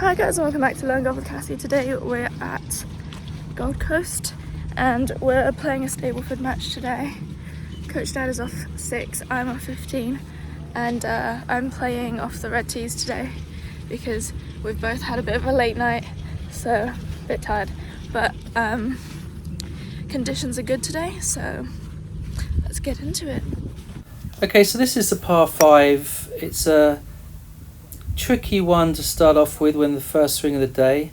Hi guys, welcome back to Learn Golf with Cassie. Today we're at Gold Coast and we're playing a Stableford match today. Coach Dad is off 6, I'm off 15, and I'm playing off the red tees today because we've both had a bit of a late night, so a bit tired, but conditions are good today, so let's get into it. Okay, so this is the par 5. It's a tricky one to start off with when the first swing of the day.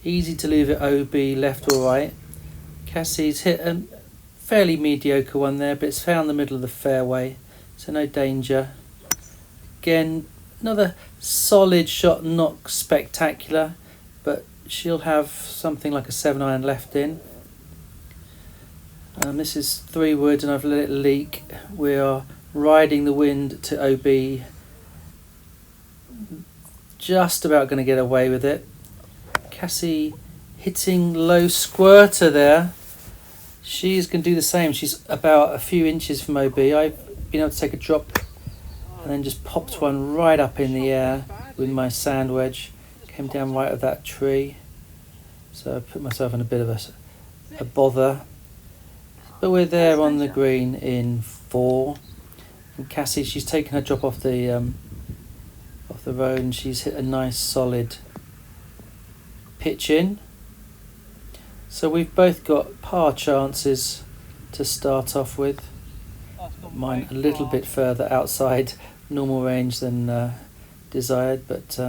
Easy to leave it OB left or right. Cassie's hit a fairly mediocre one there, but it's found the middle of the fairway, so no danger. Again, another solid shot, not spectacular, but she'll have something like a 7-iron left in. This is 3 wood and I've let it leak. We are riding the wind to OB. Just about going to get away with it. Cassie hitting low squirter there. She's going to do the same. She's about a few inches from OB. I've been able to take a drop and then just popped one right up in the air with my sand wedge. Came down right of that tree. So I put myself in a bit of a bother. But we're there on the green in 4. And Cassie, she's taken her drop off the road and she's hit a nice solid pitch in. So we've both got par chances to start off with. Mine a little bit further outside normal range than desired, but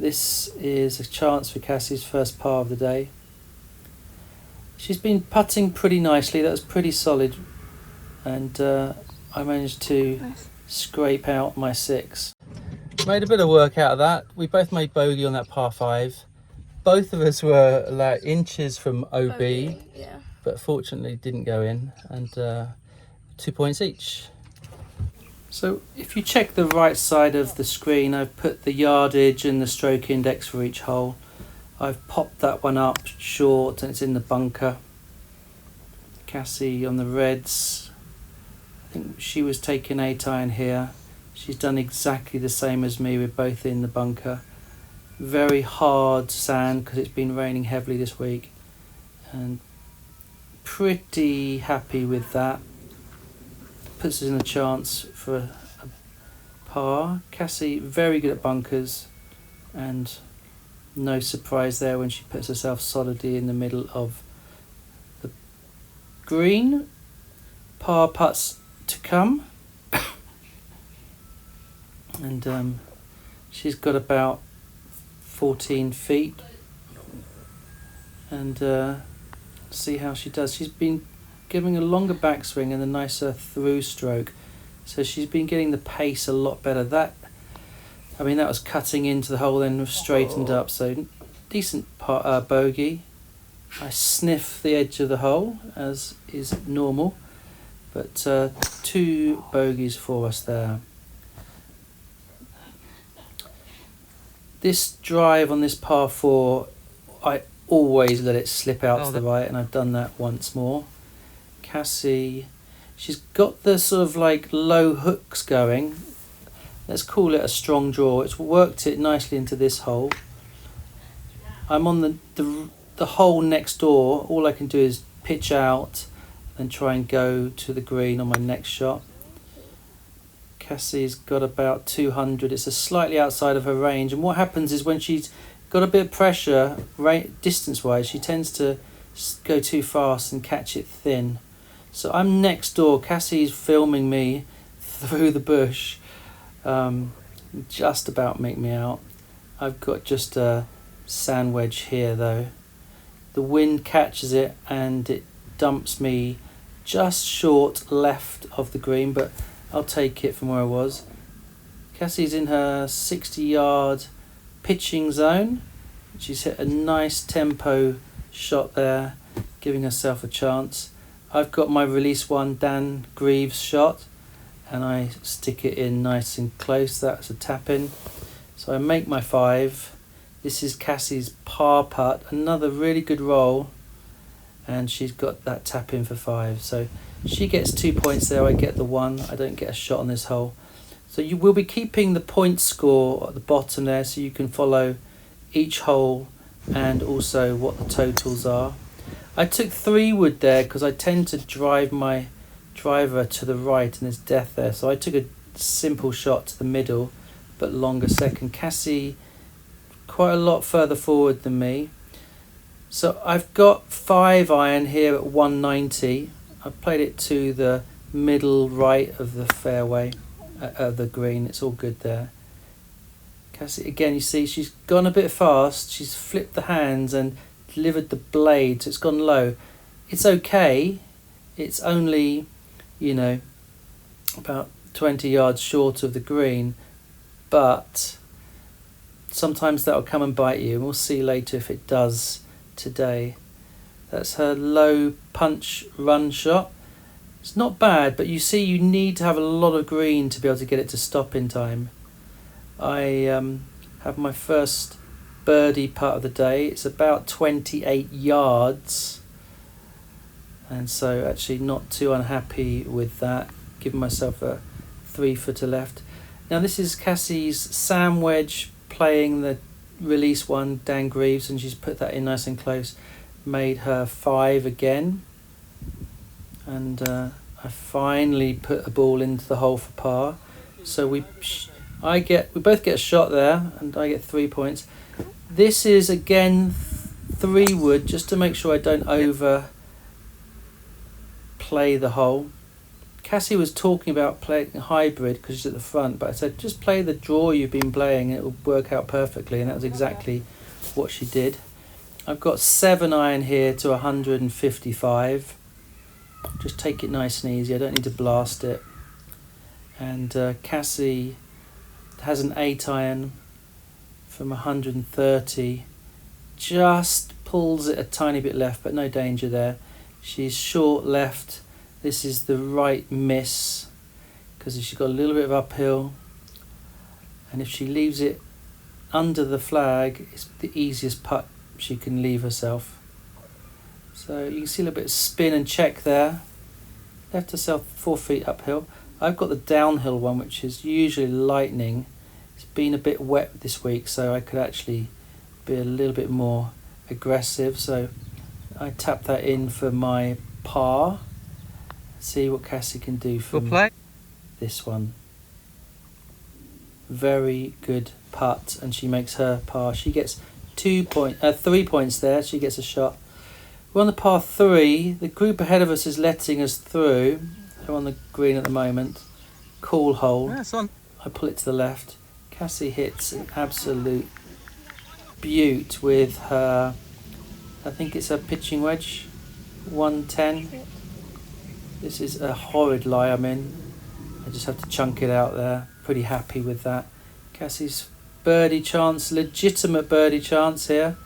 this is a chance for Cassie's first par of the day. She's been putting pretty nicely. That was pretty solid, and I managed to scrape out my 6. Made a bit of work out of that. We both made bogey on that par 5. Both of us were like inches from OB, Yeah. but fortunately didn't go in, and 2 points each. So if you check the right side of the screen, I've put the yardage and the stroke index for each hole. I've popped that one up short and it's in the bunker. Cassie on the reds, I think she was taking 8-iron here. She's done exactly the same as me. We're both in the bunker. Very hard sand because it's been raining heavily this week, and pretty happy with that. Puts us in a chance for a par. Cassie very good at bunkers, and no surprise there when she puts herself solidly in the middle of the green. Par putts to come. And she's got about 14 feet, and see how she does. She's been giving a longer backswing and a nicer through stroke, so she's been getting the pace a lot better. That was cutting into the hole, then straightened up, so decent bogey. I sniff the edge of the hole as is normal, but 2 bogeys for us there. This drive on this par 4, I always let it slip out to the right, and I've done that once more. Cassie, she's got the sort of like low hooks going. Let's call it a strong draw. It's worked it nicely into this hole. I'm on the hole next door. All I can do is pitch out and try and go to the green on my next shot. Cassie's got about 200. It's a slightly outside of her range, and what happens is when she's got a bit of pressure distance wise, she tends to go too fast and catch it thin. So I'm next door. Cassie's filming me through the bush, just about make me out. I've got just a sand wedge here though. The wind catches it and it dumps me just short left of the green, but I'll take it from where I was. Cassie's in her 60-yard pitching zone. She's hit a nice tempo shot there, giving herself a chance. I've got my release one Dan Greaves shot, and I stick it in nice and close. That's a tap in. So I make my 5. This is Cassie's par putt, another really good roll, and she's got that tap in for 5. So she gets 2 points there, I get the 1. I don't get a shot on this hole. So you will be keeping the point score at the bottom there, so you can follow each hole and also what the totals are. I took 3 wood there because I tend to drive my driver to the right and there's death there. So I took a simple shot to the middle, but longer second. Cassie quite a lot further forward than me. So I've got 5 iron here at 190. I've played it to the middle right of the fairway, of the green. It's all good there. Cassie, again, you see she's gone a bit fast. She's flipped the hands and delivered the blade, so it's gone low. It's okay. It's only, you know, about 20 yards short of the green, but sometimes that'll come and bite you, and we'll see later if it does today. That's her low punch run shot. It's not bad, but you see you need to have a lot of green to be able to get it to stop in time. I have my first birdie putt of the day. It's about 28 yards, and so actually not too unhappy with that, giving myself a 3-footer left. Now this is Cassie's Sam wedge playing the release one, Dan Greaves, and she's put that in nice and close, made her 5 again, and I finally put a ball into the hole for par. So we both get a shot there, and I get 3 points. This is again 3 wood, just to make sure I don't over play the hole. Cassie was talking about playing hybrid because she's at the front, but I said just play the draw you've been playing and it will work out perfectly, and that was exactly what she did. I've got 7 iron here to 155. Just take it nice and easy. I don't need to blast it. And Cassie has an 8 iron from 130. Just pulls it a tiny bit left, but no danger there. She's short left. This is the right miss because she's got a little bit of uphill, and if she leaves it under the flag, it's the easiest putt she can leave herself. So you can see a little bit of spin and check there. Left herself 4 feet uphill. I've got the downhill one, which is usually lightning. It's been a bit wet this week, so I could actually be a little bit more aggressive. So I tap that in for my par. See what Cassie can do from this one. Very good putt, and she makes her par. She gets 3 points there. She gets a shot. We're on the par 3. The group ahead of us is letting us through. They're on the green at the moment. Cool hole. I pull it to the left. Cassie hits an absolute beaut with her, I think it's a pitching wedge, 110. This is a horrid lie I'm in. I just have to chunk it out there. Pretty happy with that. Cassie's birdie chance, legitimate birdie chance here.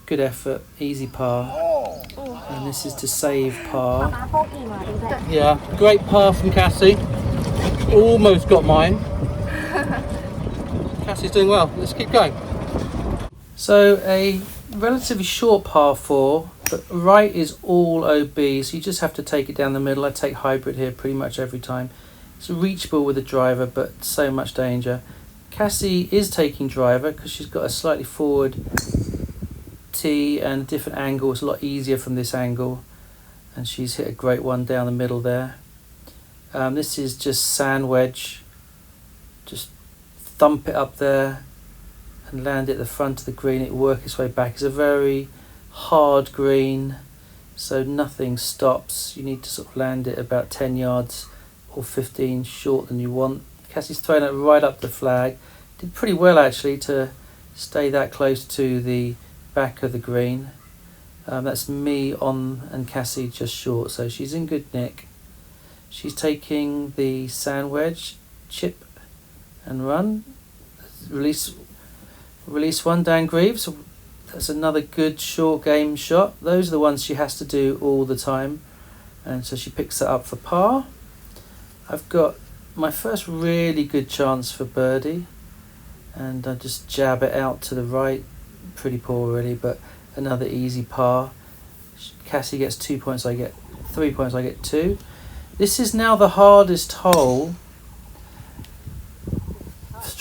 Good effort, easy par. And this is to save par. Yeah, great par from Cassie. Almost got mine. Cassie's doing well. Let's keep going. So a relatively short par 4. But right is all OB, so you just have to take it down the middle. I take hybrid here pretty much every time. It's reachable with a driver, but so much danger. Cassie is taking driver because she's got a slightly forward tee and a different angle. It's a lot easier from this angle, and she's hit a great one down the middle there. This is just sand wedge. Just thump it up there and land it at the front of the green. It will work its way back. It's a very hard green, so nothing stops. You need to sort of land it about 10 yards or 15 short than you want. Cassie's thrown it right up the flag. Did pretty well actually to stay that close to the back of the green. That's me on and Cassie just short, so she's in good nick. She's taking the sand wedge, chip and run. Release one, Dan Greaves. That's another good short game shot. Those are the ones she has to do all the time. And so she picks that up for par. I've got my first really good chance for birdie. And I just jab it out to the right. Pretty poor really, but another easy par. Cassie gets 2 points, I get 3 points, I get 2. This is now the hardest hole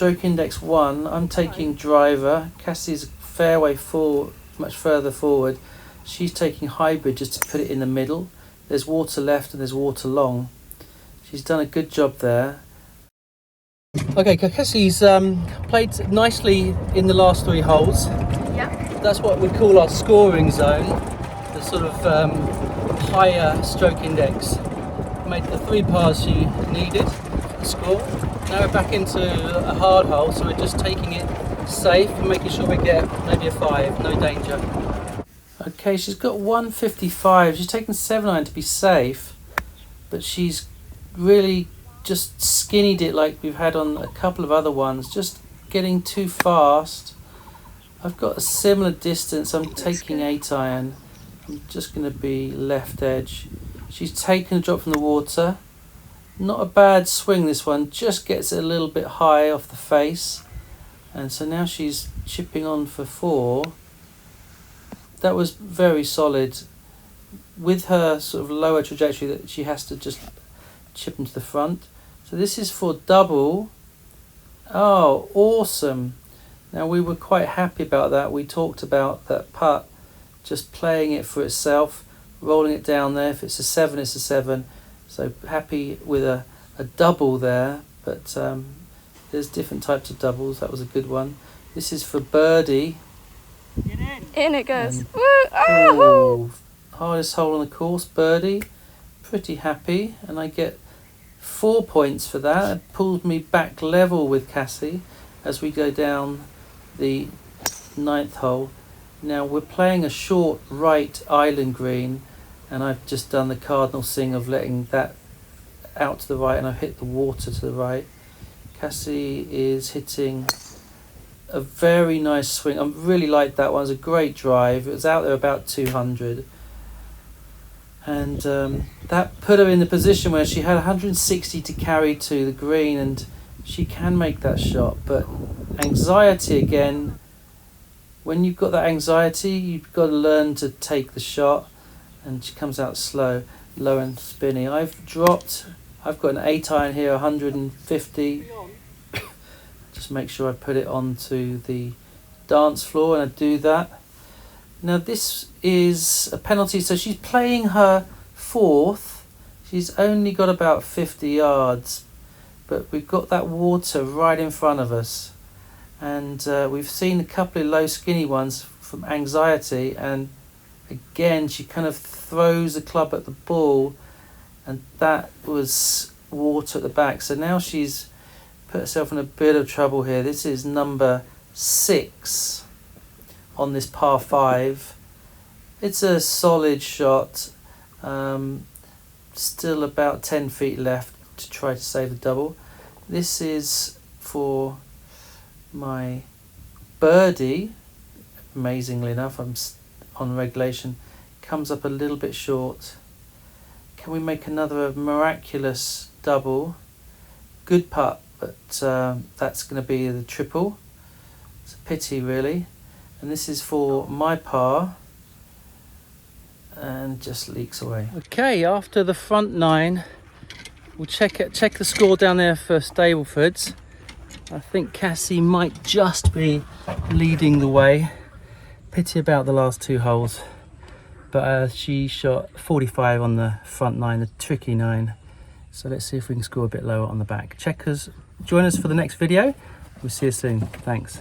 stroke index 1. I'm taking driver. Cassie's fairway forward, much further forward. She's taking hybrid just to put it in the middle. There's water left and there's water long. She's done a good job there. Okay, Cassie's played nicely in the last 3 holes. Yeah. That's what we call our scoring zone, the sort of higher stroke index. Made the 3 pars she needed to score. Now we're back into a hard hole, so we're just taking it safe and making sure we get maybe a 5, no danger. Okay, she's got 155. She's taken 7-iron to be safe, but she's really just skinnied it like we've had on a couple of other ones, just getting too fast. I've got a similar distance. I'm taking 8-iron. I'm just going to be left edge. She's taken a drop from the water. Not a bad swing, this one. Just gets it a little bit high off the face. And so now she's chipping on for 4. That was very solid. With her sort of lower trajectory, that she has to just chip into the front. So this is for double. Oh, awesome. Now we were quite happy about that. We talked about that putt, just playing it for itself, rolling it down there. If it's a 7, it's a 7. So happy with a double there. But there's different types of doubles. That was a good one. This is for birdie. In it goes. And, Woo! Oh! Hardest hole on the course, birdie. Pretty happy, and I get 4 points for that. It pulls me back level with Cassie as we go down the 9th hole. Now we're playing a short right island green, and I've just done the cardinal thing of letting that out to the right, and I've hit the water to the right. Cassie is hitting a very nice swing. I really liked that one. It was a great drive. It was out there about 200. And that put her in the position where she had 160 to carry to the green, and she can make that shot. But anxiety again, when you've got that anxiety, you've got to learn to take the shot, and she comes out slow, low and spinny. I've got an 8-iron here, 150. Just make sure I put it onto the dance floor, and I do that. Now this is a penalty, so she's playing her 4th. She's only got about 50 yards, but we've got that water right in front of us. And we've seen a couple of low skinny ones from anxiety, and again she kind of throws the club at the ball, and that was water at the back. So now she's put herself in a bit of trouble here. This is number 6 on this par 5. It's a solid shot. Still about 10 feet left to try to save the double. This is for my birdie. Amazingly enough, I'm on regulation. Comes up a little bit short. Can we make another miraculous double? Good putt, but that's going to be the triple. It's a pity, really. And this is for my par, and just leaks away. Okay, after the front 9, we'll check the score down there for Stableford's. I think Cassie might just be leading the way. Pity about the last 2 holes, but she shot 45 on the front 9, the tricky 9. So let's see if we can score a bit lower on the back. Join us for the next video. We'll see you soon. Thanks.